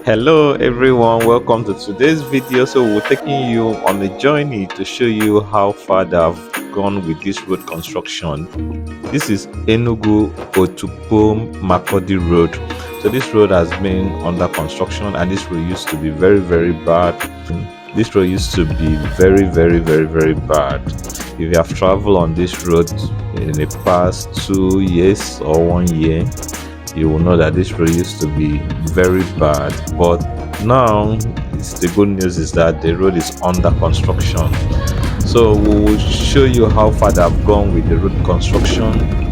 Hello everyone, welcome to today's video. So we're taking you on a journey to show you how far they've gone with this road construction. This is Enugu Otupom Makodi Road. So this road has been under construction and this road used to be very bad. This road used to be very bad. If you have traveled on this road in the past 2 years or 1 year, you will know that this road used to be very bad, but now the good news is that the road is under construction. So we will show you how far they've gone with the road construction.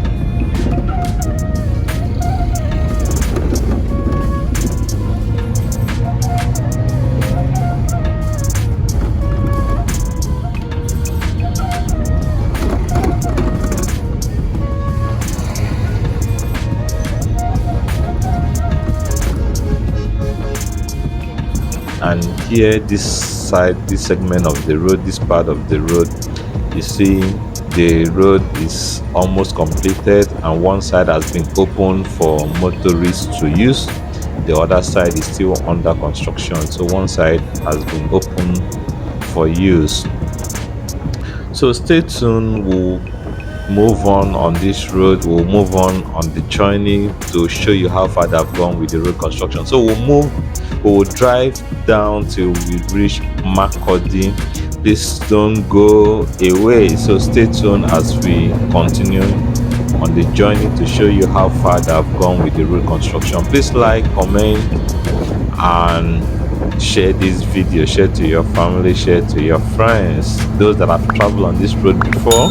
And here, this side, this segment of the road, this part of the road, you see the road is almost completed and one side has been opened for motorists to use. The other side is still under construction, so one side has been opened for use. So stay tuned, we'll move on this road, we'll move on the journey to show you how far they've gone with the road construction. So we will drive down till we reach Makodi. Please don't go away, so stay tuned as we continue on the journey to show you how far they've gone with the road construction. Please like, comment and share this video, share to your family, share to your friends, those that have traveled on this road before.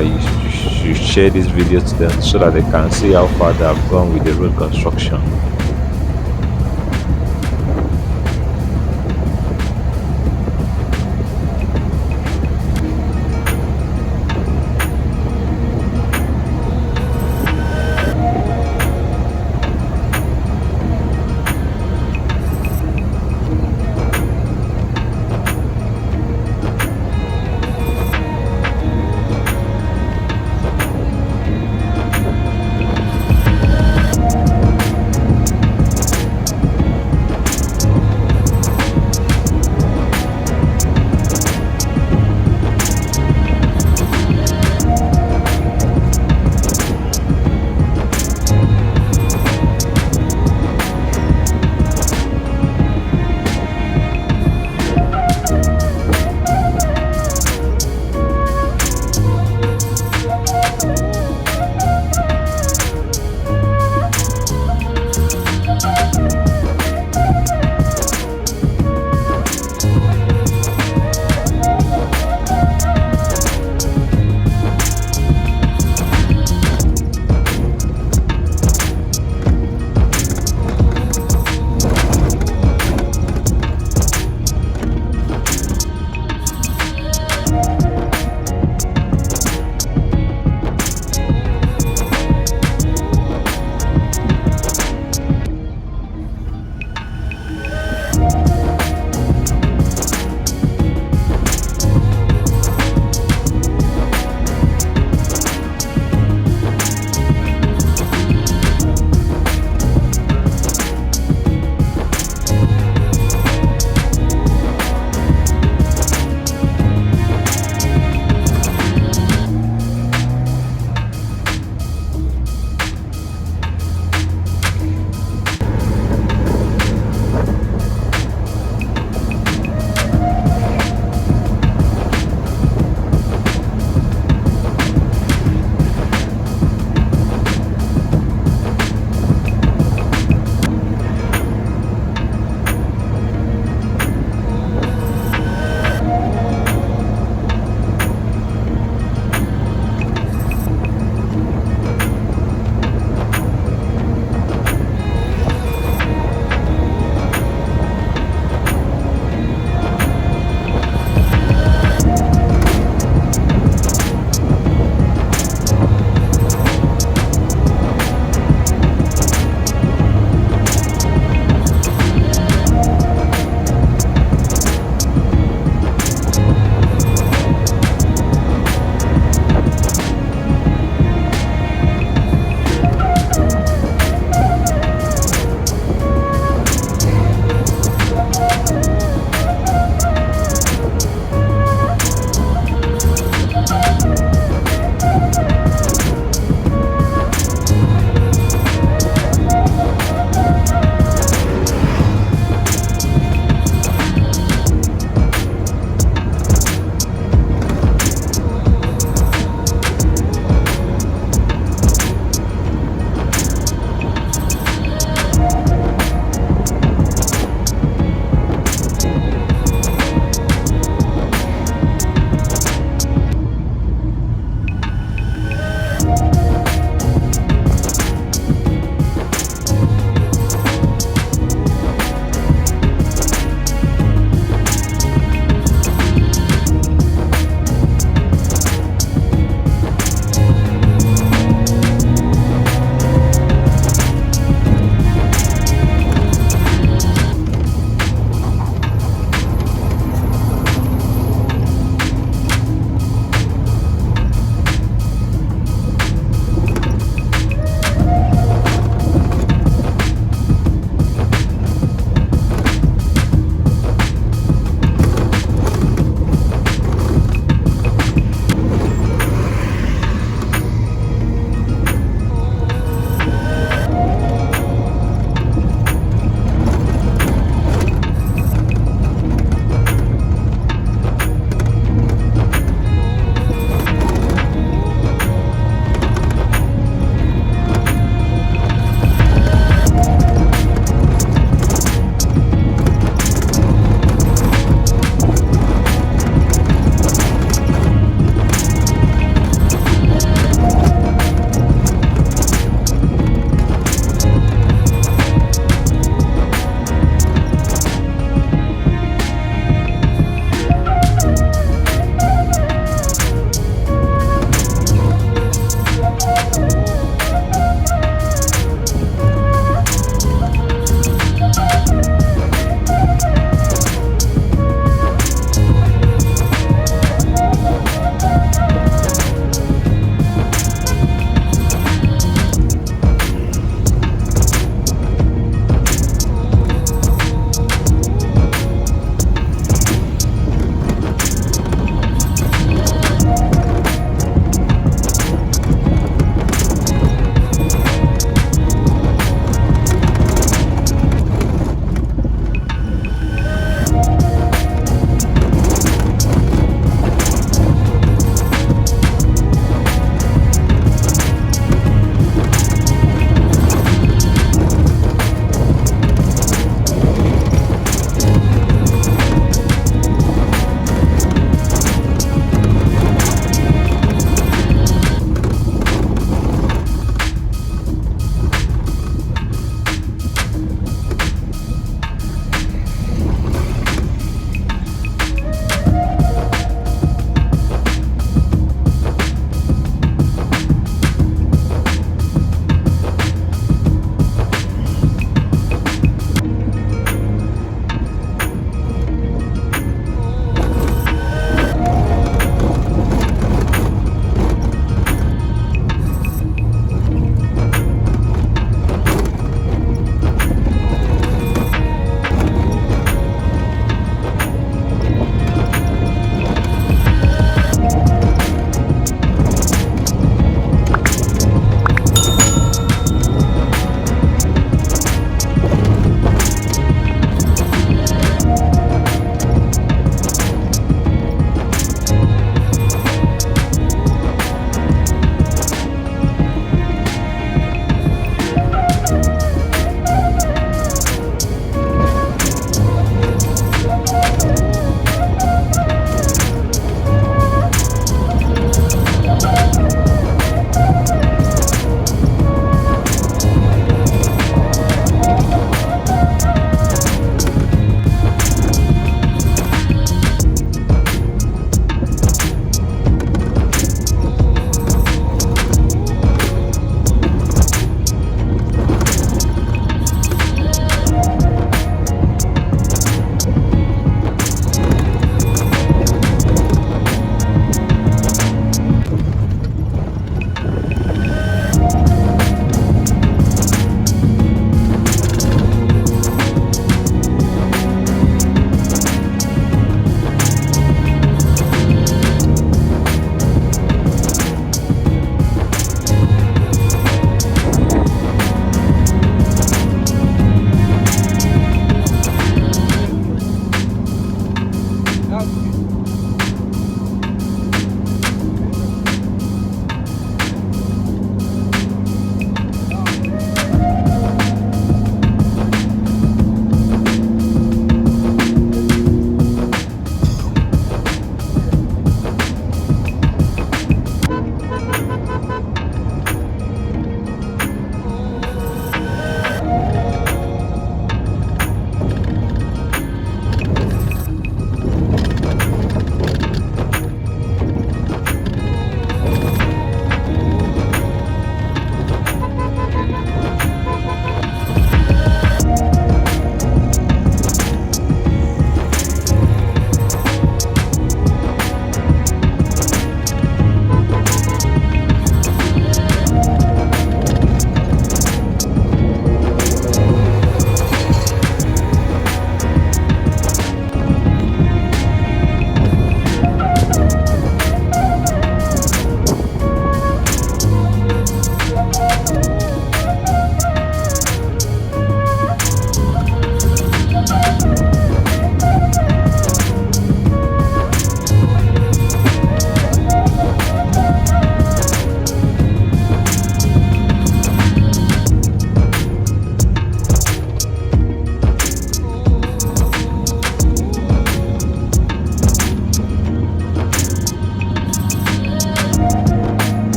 You should share this video to them so that they can see how far they have gone with the road construction.